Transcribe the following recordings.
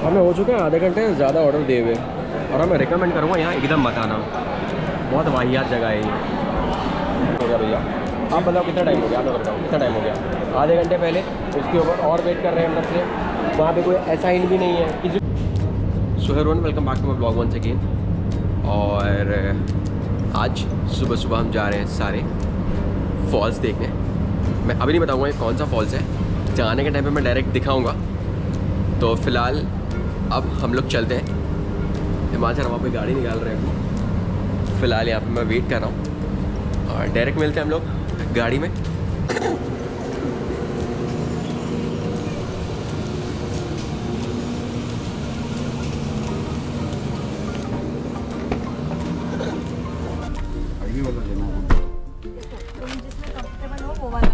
हमें हो चुके हैं आधे घंटे से ज़्यादा ऑर्डर दिए हुए, और मैं रिकमेंड करूँगा यहाँ एकदम मत आना, बहुत वाहियात जगह है ये। हो गया भैया, आप बताओ कितना टाइम हो गया? आप बताओ कितना टाइम हो गया? आधे घंटे पहले उसके ऊपर और वेट कर रहे हैं हम तब से, वहाँ पे कोई ऐसा इन भी नहीं है किसी। So hello everyone, welcome back to my blog once again. और आज सुबह सुबह हम जा रहे हैं सारे फॉल्स देखने। मैं अभी नहीं बताऊँगा ये कौन सा फॉल्स है, जाने के टाइम पे मैं डायरेक्ट दिखाऊँगा। तो फ़िलहाल अब हम लोग चलते हैं। हिमाचल वहाँ पे गाड़ी निकाल रहे हैं। फ़िलहाल यहाँ पे मैं वेट कर रहा हूँ और डायरेक्ट मिलते हैं हम लोग गाड़ी में। तुम जिसमें कंफर्टेबल हो वो वाला लो।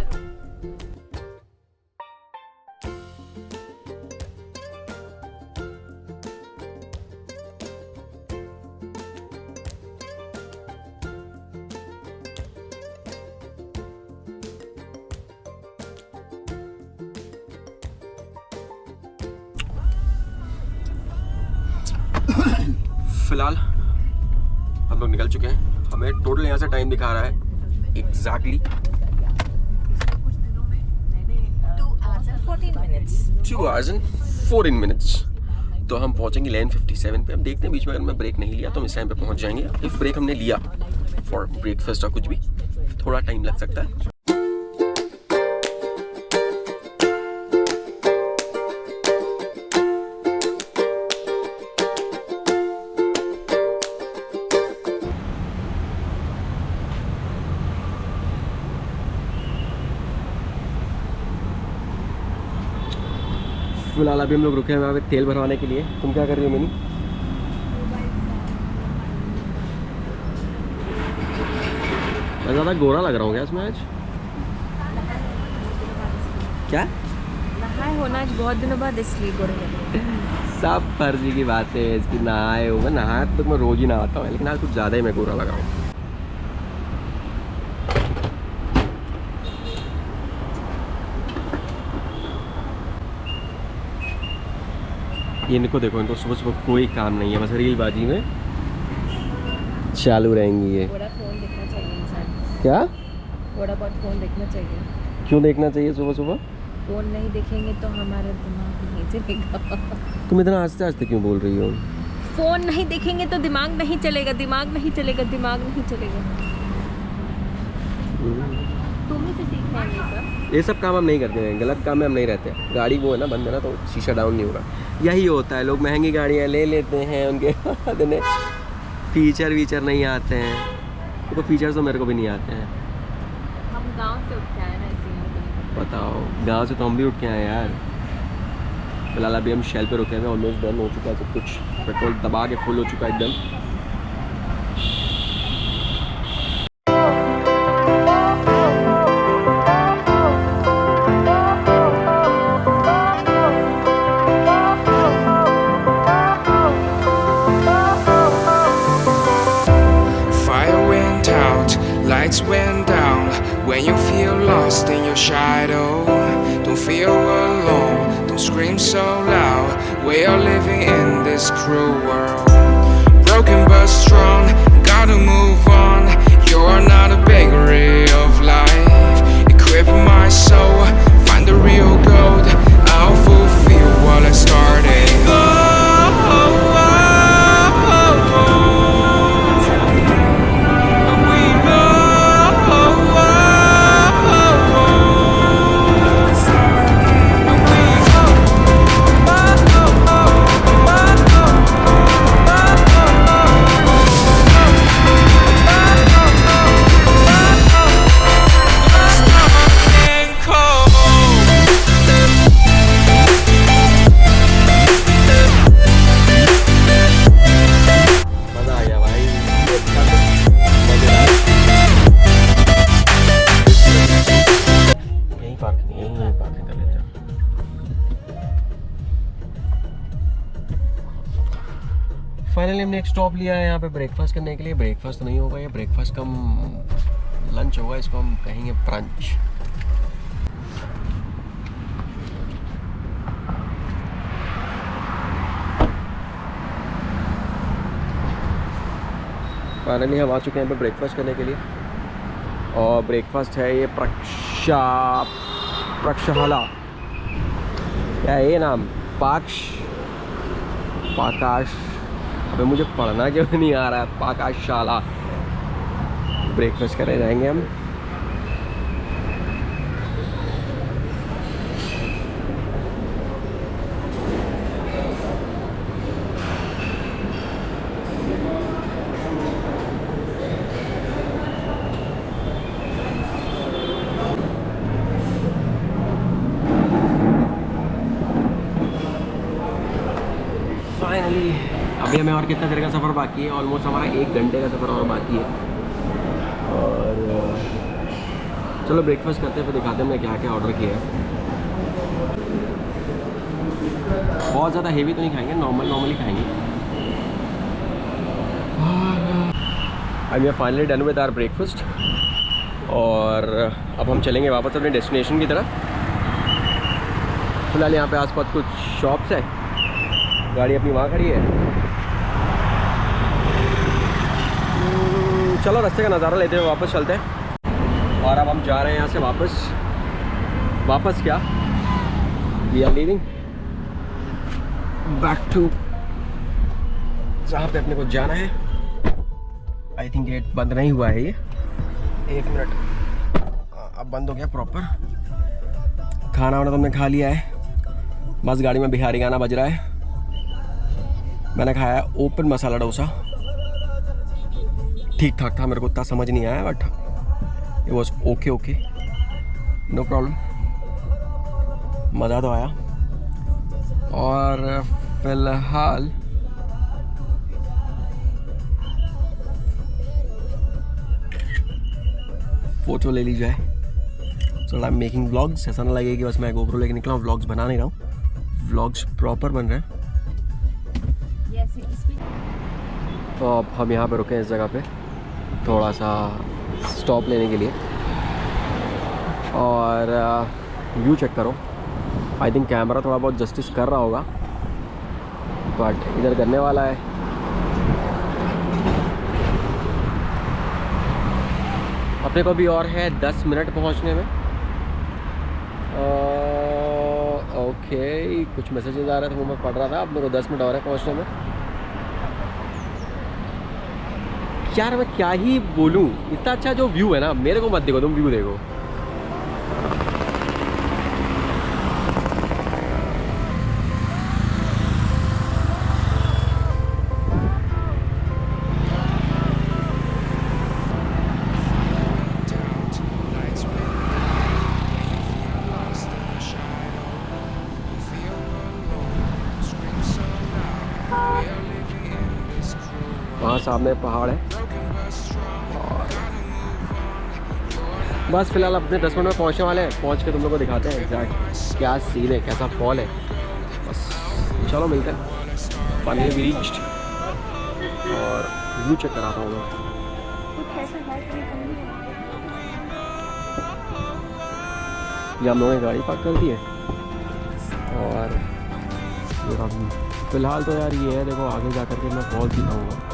फ़िलहाल हम लोग निकल चुके हैं। हमें टोटल यहाँ से टाइम दिखा रहा है एग्जैक्टली 2 hours and 14 minutes। तो हम पहुँचेंगे लेन 57 पे। हम देखते हैं बीच में अगर मैं ब्रेक नहीं लिया तो हम इस टाइम पे पहुँच जाएंगे। इफ़ ब्रेक हमने लिया फॉर ब्रेकफास्ट या कुछ भी, थोड़ा टाइम लग सकता है। फिलहाल अभी हम लोग रुके हैं वहाँ पे तेल भरवाने के लिए। तुम क्या कर रही हो मिनी? मैं ज़्यादा गोरा लग रहा हूँ क्या इसमें आज? क्या नहाए हो ना आज बहुत दिनों बाद, इसलिए गोरे लग रहे हो। सब फर्जी की बात है इसकी। नहाए हो? मैं नहाया तो मैं रोज़ ही नहाता हूँ, लेकिन आज कुछ ज़्यादा ही मैं गोरा लग रहा हूँ। ये इनको देखो, इनको सुबह सुबह कोई काम नहीं है, बस रीलबाजी में चालू रहेंगी ये। थोड़ा फोन देखना चाहिए इंसान, क्या? थोड़ा बहुत फोन देखना चाहिए। क्यों देखना चाहिए सुबह सुबह? फोन नहीं देखेंगे तो हमारा दिमाग नहीं चलेगा। तुम इतना आस्ते आस्ते क्यों बोल रही हो? फोन नहीं देखेंगे तो दिमाग नहीं चलेगा, दिमाग नहीं चलेगा, दिमाग नहीं चलेगा। तुम ही से सीखना है ये सब। ये सब काम हम नहीं करते हैं, गलत काम में हम नहीं रहते। गाड़ी वो है ना बंद है ना, तो शीशा डाउन नहीं होगा। यही होता है, लोग महंगी गाड़ियाँ ले लेते हैं, उनके फीचर वीचर नहीं आते हैं। तो फीचर तो मेरे को भी नहीं आते हैं। हम गांव से उठ के आए ना, इसीलिए। बताओ, गांव से तो हम भी उठ के आए यार। फिलहाल अभी हम शेल पे रुके हैं, ऑलमोस्ट डन हो चुका है सब कुछ। पेट्रोल दबा के फुल हो चुका है एकदम। Lights went down when you feel lost in your shadow. Don't feel alone, don't scream so loud. We are living in this cruel world. Broken but strong, gotta move on. You're not a bakery of life. Equip my soul, find the real gold. I'll fulfill what I started. Finally हमने एक stop लिया है यहाँ पे breakfast करने के लिए। Breakfast नहीं होगा ये, ब्रेकफास्ट कम लंच होगा, इसको हम कहेंगे ब्रंच। फाइनली हम आ चुके हैं यहाँ पे ब्रेकफास्ट करने के लिए, और ब्रेकफास्ट है ये प्रक्षाला, क्या है ये नाम, पाकाश, अबे मुझे पढ़ना क्यों नहीं आ रहा है, पाकाशाला। ब्रेकफास्ट करने जाएंगे हम। फाइनली अभी हमें और कितना देर का सफ़र बाकी है, ऑलमोस्ट हमारा 1 घंटे का सफ़र और बाकी है। और चलो ब्रेकफास्ट करते हैं, फिर दिखाते हैं हमने क्या क्या ऑर्डर किया है। बहुत ज़्यादा हेवी तो नहीं खाएंगे, नॉर्मली खाएंगे। I am finally done with our breakfast, और अब हम चलेंगे वापस अपने डेस्टिनेशन की तरफ। फिलहाल यहाँ पे आसपास कुछ शॉप्स है, गाड़ी अपनी वहाँ खड़ी है। चलो रास्ते का नज़ारा लेते हुए वापस चलते हैं। और अब हम जा रहे हैं यहाँ से वापस क्या, we are leaving back to जहाँ पे अपने को जाना है। आई थिंक गेट बंद नहीं हुआ है ये, 1 मिनट, अब बंद हो गया प्रॉपर। खाना वाना तो हमने खा लिया है, बस गाड़ी में बिहारी गाना बज रहा है। मैंने खाया ओपन मसाला डोसा, ठीक ठाक था, मेरे को उतना समझ नहीं आया, but it was okay, no problem, मज़ा तो आया। और फिलहाल फ़ोटो ले ली जाए। So I am making vlogs, ऐसा ना लगे कि बस मैं गोप्रो लेके निकला हूँ, व्लॉग्स बना नहीं रहा हूँ, व्लॉग्स प्रॉपर बन रहे हैं। तो अब हम यहाँ पे रुके हैं इस जगह पे थोड़ा सा स्टॉप लेने के लिए, और व्यू चेक करो। आई थिंक कैमरा थोड़ा बहुत जस्टिस कर रहा होगा, बट इधर करने वाला है। अपने को भी और है 10 मिनट पहुँचने में। ओके, कुछ मैसेजेस आ रहे थे वो मैं पढ़ रहा था। अब मेरे को 10 मिनट और है पहुँचने में। यार मैं क्या ही बोलूँ, इतना अच्छा जो व्यू है ना, मेरे को मत देखो, तुम व्यू देखो। वहाँ सामने पहाड़ है, और बस फिलहाल अपने 10 मिनट में पहुँचने वाले हैं। पहुँच के तुम लोग को दिखाते हैं एग्जैक्ट क्या सीन है, कैसा फॉल है। बस चलो मिलते हैं। फाइनली वी रीच्ड, और व्यू चेक कराता हूँ मैं। ये हम लोगों ने गाड़ी पार्क कर दी है, और फिलहाल तो यार ये है, देखो आगे जा कर के मैं फॉल दिखाऊँगा।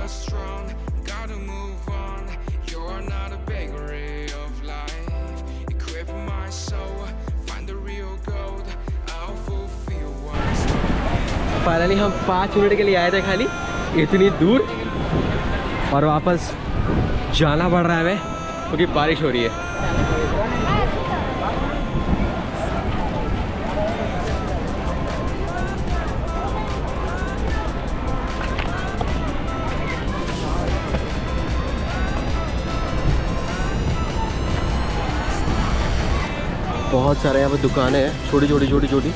strong, gotta move on. You're not a bakery of life. Equip my soul, find the real gold. I'll fulfill what's left. Finally हम 5 मिनट के लिए आए थे खाली इतनी दूर, और वापस जाना पड़ रहा है हमें क्योंकि बारिश हो रही है। बहुत सारे यहाँ पे दुकानें हैं, छोटी छोटी छोटी छोटी।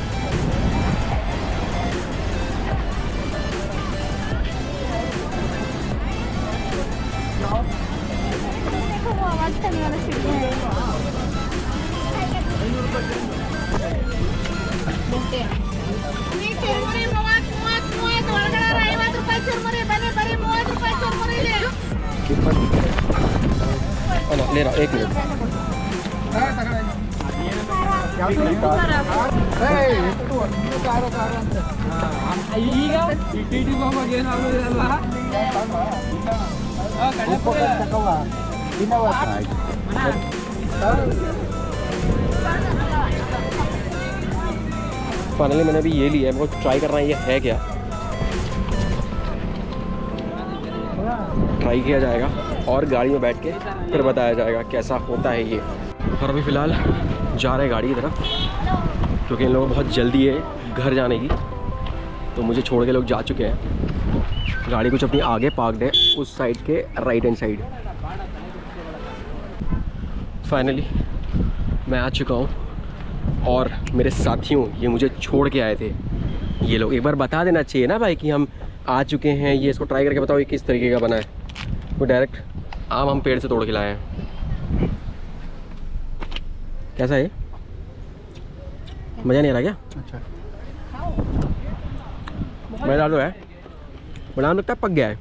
ले रहा 1 मिनट। फाइनली मैंने अभी ये लिया है, मेरे को ट्राई करना है ये है क्या। ट्राई किया जाएगा और गाड़ी में बैठ के फिर बताया जाएगा कैसा होता है ये। और अभी फ़िलहाल जा रहे हैं गाड़ी की तरफ क्योंकि इन लोगों को बहुत जल्दी है घर जाने की, तो मुझे छोड़ के लोग जा चुके हैं। गाड़ी कुछ अपनी आगे पार्क्ड है उस साइड के राइट हैंड साइड। फाइनली मैं आ चुका हूँ और मेरे साथियों ये मुझे छोड़ के आए थे। ये लोग एक बार बता देना चाहिए ना भाई कि हम आ चुके हैं, ये इसको ट्राई करके बताओ ये किस तरीके का बना है। वो डायरेक्ट आम हम पेड़ से तोड़ के लाए हैं। कैसा है? मज़ा नहीं आ रहा क्या? अच्छा मज़ेदार तो है, बड़ा लगता है पक गया है।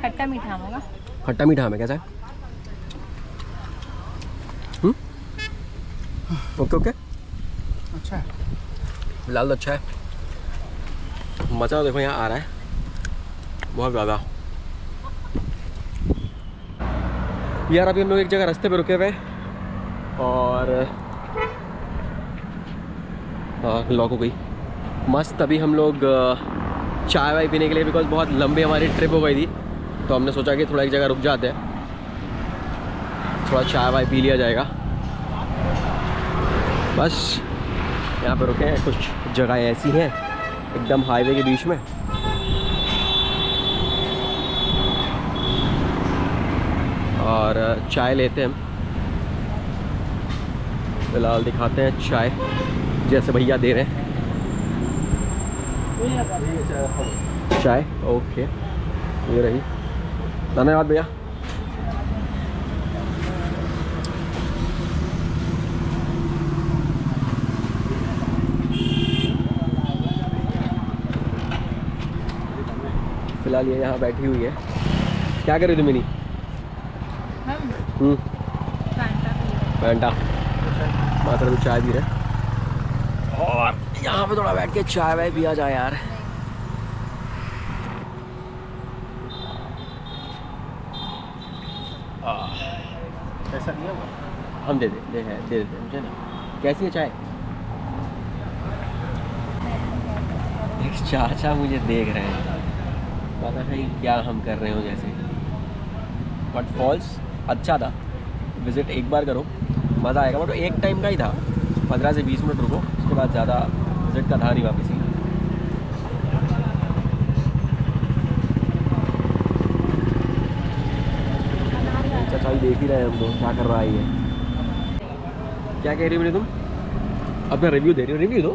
खट्टा मीठा होगा। खट्टा मीठा है। कैसा है? ओके ओके अच्छा है, फिलहाल तो अच्छा है। मज़ा देखो यहाँ आ रहा है बहुत ज़्यादा। यार अभी हम लोग एक जगह रास्ते पे रुके हुए और हाँ लॉक हो गई। मस्त अभी हम लोग चाय वाय पीने के लिए, बिकॉज बहुत लंबी हमारी ट्रिप हो गई थी, तो हमने सोचा कि थोड़ा एक जगह रुक जाते हैं, थोड़ा चाय वाय पी लिया जाएगा। बस यहाँ पे रुके हैं। कुछ जगह ऐसी हैं एकदम हाईवे के बीच में, और चाय लेते हैं हम। फिलहाल दिखाते हैं चाय जैसे भैया दे रहे हैं। चाय ओके, ये रही। धन्यवाद भैया। फिलहाल ये यहाँ बैठी हुई है। क्या कर रही थी मिनी? फैंटा मात्र भी चाय पी रहे, और यहाँ पे थोड़ा बैठ के चाय वाय पिया जाए यार। ऐसा नहीं होगा। हम दे देते मुझे ना। कैसी है चाय? एक चाचा मुझे देख रहे हैं, पता नहीं क्या हम कर रहे हो जैसे। बट फॉल्स अच्छा था, विज़िट एक बार करो मज़ा आएगा। बट एक टाइम का ही था, 15 से 20 मिनट रुको, उसके बाद ज़्यादा विज़िट का था नहीं वापस ही। चाचा ही देख ही रहे हैं हम लोग क्या कर रहा है ये। क्या कह रही हो तुम? अपना रिव्यू दे रही हो? रिव्यू दो।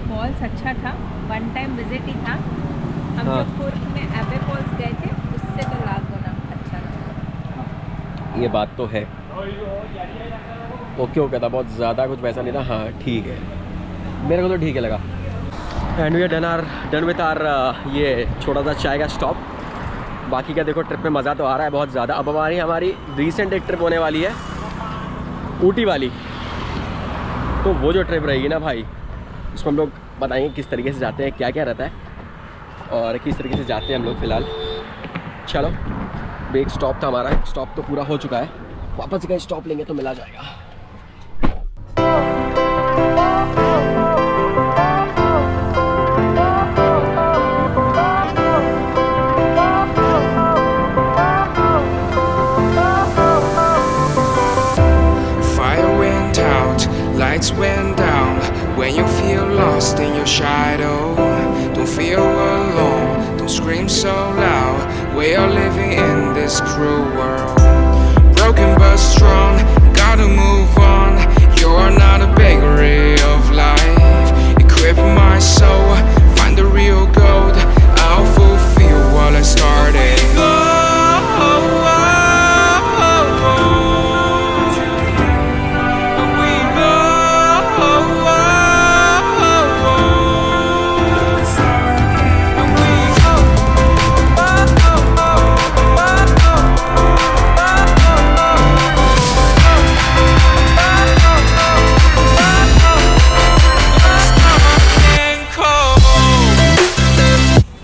फॉल्स अच्छा था, वन टाइम विजिट ही था। हम हाँ। जब कोर्ट में एबे फॉल्स गए थे उससे तो लाख गुना अच्छा था। ये बात तो है। ओके ओके था, बहुत ज़्यादा कुछ वैसा नहीं था। हाँ ठीक है, मेरे को तो ठीक है लगा। And we are done with our ये छोटा सा चाय का स्टॉप। बाकी क्या देखो, ट्रिप में मज़ा तो आ रहा है बहुत ज़्यादा। अब हमारी रीसेंट एक ट्रिप होने वाली है ऊटी वाली, तो वो जो ट्रिप रहेगी ना भाई, उसमें हम लोग बताएंगे किस तरीके से जाते हैं, क्या क्या रहता है और किस तरीके से जाते हैं हम लोग। फ़िलहाल चलो ब्रेक स्टॉप था हमारा, स्टॉप तो पूरा हो चुका है, वापस से कहीं स्टॉप लेंगे तो मिला जाएगा। Fire went out, lights went down. When you feel lost in your shadow, don't feel alone, don't scream so loud. We are living in this cruel world. Broken but strong, gotta move on. You're not a bakery of life. Equip my soul, find the real gold. I'll fulfill what I started.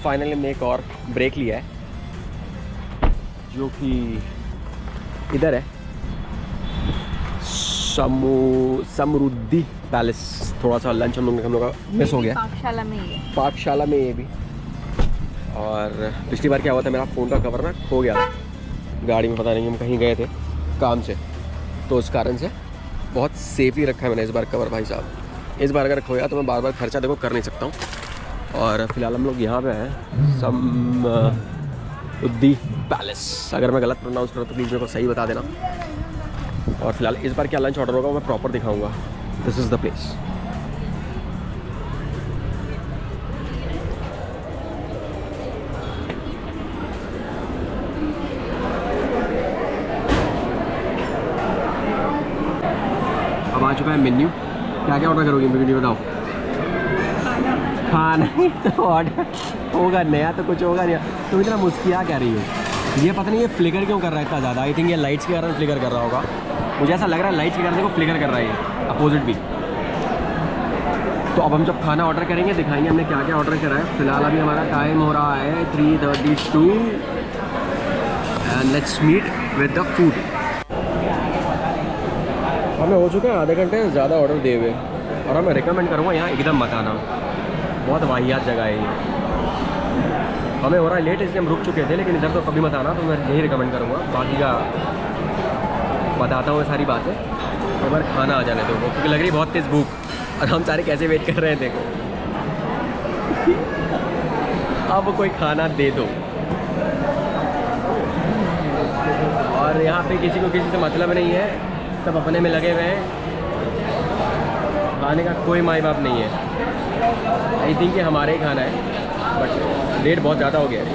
Finally हमने एक और break लिया है जो कि इधर है, समृद्धि palace. थोड़ा सा लंच हम लोग का मिस हो गया, पाकशाला में ही है। पाकशाला में ये भी। और पिछली बार क्या हुआ था, मेरा फ़ोन का कवर ना खो गया था गाड़ी में, पता नहीं हम कहीं गए थे काम से, तो उस कारण से बहुत सेफली रखा है मैंने इस बार कवर भाई साहब। इस बार अगर खोया तो मैं बार बार खर्चा देखो कर नहीं सकता हूँ। और फिलहाल हम लोग यहाँ पे हैं समृद्धि पैलेस। अगर मैं गलत प्रोनाउंस करूँ तो प्लीज़ मेरे को सही बता देना। और फिलहाल इस बार क्या लंच ऑर्डर होगा मैं प्रॉपर दिखाऊंगा। This is the place. अब आ चुका है मेन्यू। क्या क्या ऑर्डर करोगी मेन्यू बताओ। खाना ही तो ऑर्डर होगा, नया तो कुछ होगा नहीं। तुम इतना मुस्किया कह रही हो, ये पता नहीं ये फ्लिकर क्यों कर रहा है इतना ज़्यादा। आई थिंक ये लाइट्स के कारण फ्लिकर कर रहा होगा, मुझे ऐसा लग रहा है लाइट्स के कारण देखो फ्लिकर कर रहा है ये अपोजिट भी। तो अब हम जब खाना ऑर्डर करेंगे दिखाएंगे हमने क्या क्या ऑर्डर करा है। फिलहाल अभी हमारा टाइम हो रहा है 3:32 and let's meet with the food. हमें हो चुके हैं आधे घंटे से ज़्यादा ऑर्डर दिए हुए, और हमें रिकमेंड करूँगा यहाँ एकदम मत आना, बहुत वाहियात जगह है ये। हमें हो रहा है लेट इसलिए हम रुक चुके थे, लेकिन इधर तो कभी मत आना, तो मैं यही रिकमेंड करूँगा। बाकी का बताता हूँ सारी बातें, एक बार खाना आ जाने दो क्योंकि लग रही बहुत तेज़ भूख, और हम सारे कैसे वेट कर रहे हैं देखो। अब कोई खाना दे दो। और यहाँ पे किसी को किसी से मतलब नहीं है, सब अपने में लगे हुए हैं, खाने का कोई माई बाप नहीं है। आई थिंक ये हमारे ही खाना है, बट रेट बहुत ज़्यादा हो गया है।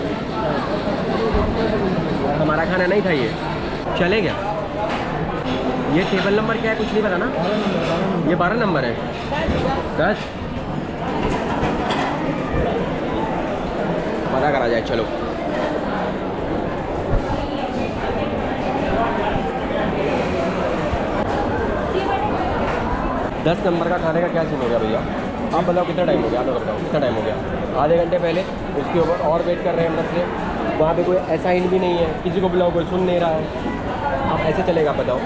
हमारा खाना नहीं था ये, चले गया। ये टेबल नंबर क्या है कुछ नहीं पता ना, ये 12 नंबर है 10 पता करा जाए। चलो दस नंबर का खाने का क्या सीन हो गया भैया, आप बताओ कितना टाइम हो गया। आप बताओ कितना टाइम हो गया। आधे घंटे पहले उसके ऊपर और वेट कर रहे हैं मतलब से, वहाँ पे कोई ऐसा ही भी नहीं है, किसी को बुलाओ कोई सुन नहीं रहा है। अब ऐसे चलेगा बताओ,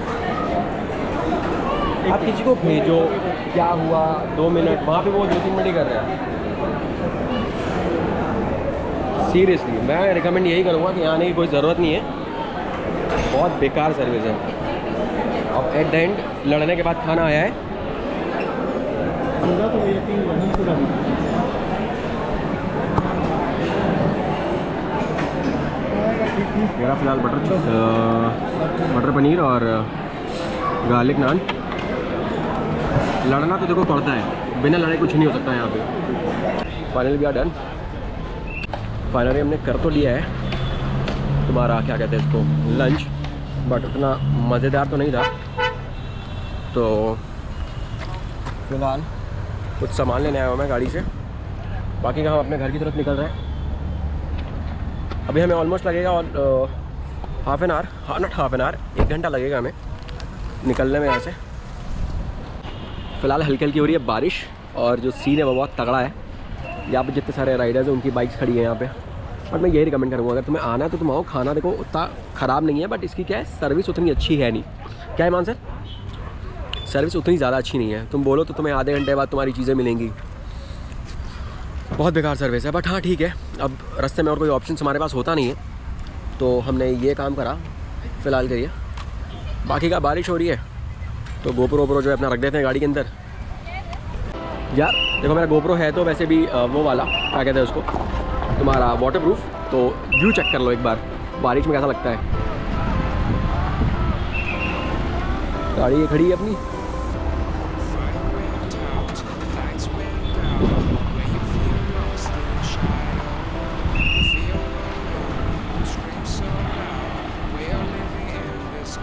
आप किसी को भेजो क्या हुआ 2 मिनट, वहाँ पे वो 2-3 मिनट ही कर रहे हैं। सीरियसली मैं रिकमेंड यही करूँगा कि आने की कोई ज़रूरत नहीं है, बहुत बेकार सर्विस है। अब एट द एंड लड़ने के बाद खाना आया है। मेरा फ़िलहाल बटर पनीर और गार्लिक नान। लड़ना तो देखो पड़ता है, बिना लड़ाई कुछ नहीं हो सकता है यहाँ पे। Finally we are done. Finally हमने कर तो लिया है तुम्हारा क्या कहते हैं इसको लंच, बट उतना मज़ेदार तो नहीं था। तो फिलहाल कुछ सामान लेने आया हूँ मैं गाड़ी से, बाकी का हम अपने घर की तरफ निकल रहे हैं। अभी हमें ऑलमोस्ट लगेगा और हाफ एन आवर 1 घंटा लगेगा हमें निकलने में यहाँ से। फ़िलहाल हल्की हल्की हो रही है बारिश, और जो सीन है वो बहुत तगड़ा है। यहाँ पे जितने सारे राइडर्स हैं उनकी बाइक्स खड़ी हैं यहाँ पे, बट मैं यही रिकमेंड करूँगा, अगर तुम्हें आना है तो तुम आओ। खाना देखो उतना ख़राब नहीं है, बट इसकी क्या है, सर्विस उतनी अच्छी है नहीं। क्या है मान सर, सर्विस उतनी ज़्यादा अच्छी नहीं है। तुम बोलो तो तुम्हें आधे घंटे बाद तुम्हारी चीज़ें मिलेंगी। बहुत बेकार सर्विस है। बट हाँ ठीक है, अब रास्ते में और कोई ऑप्शन हमारे पास होता नहीं है, तो हमने ये काम करा फ़िलहाल के लिए। बाकी का बारिश हो रही है तो गोप्रो जो है अपना रख देते हैं गाड़ी के अंदर। यार देखो मेरा गोप्रो है तो वैसे भी वो वाला क्या कहते हैं उसको, तुम्हारा वाटरप्रूफ। तो व्यू चेक कर लो एक बार, बारिश में कैसा लगता है। गाड़ी ये खड़ी है अपनी।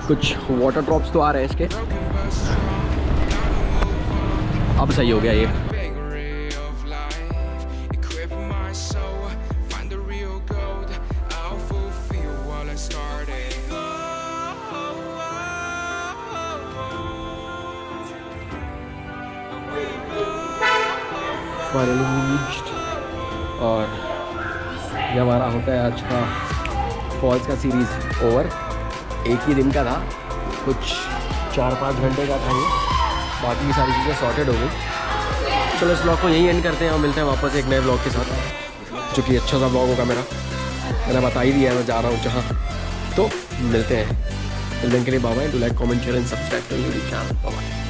कुछ वाटर ड्रॉप्स तो आ रहे हैं इसके। अब सही हो गया ये। और ये हमारा होता है आज का फॉल्स का सीरीज़ ओवर। एक ही दिन का था, कुछ 4-5 घंटे का था ये। बाकी की सारी चीज़ें सॉर्टेड हो गई। चलो इस ब्लॉग को यहीं एंड करते हैं और मिलते हैं वापस एक नए ब्लॉग के साथ, जो कि अच्छा सा ब्लॉग होगा मेरा। मैंने बता ही दिया है मैं जा रहा हूँ जहाँ, तो मिलते हैं। मिलने के लिए bye bye. Do like, comment, share and subscribe to YouTube channel. Bye bye.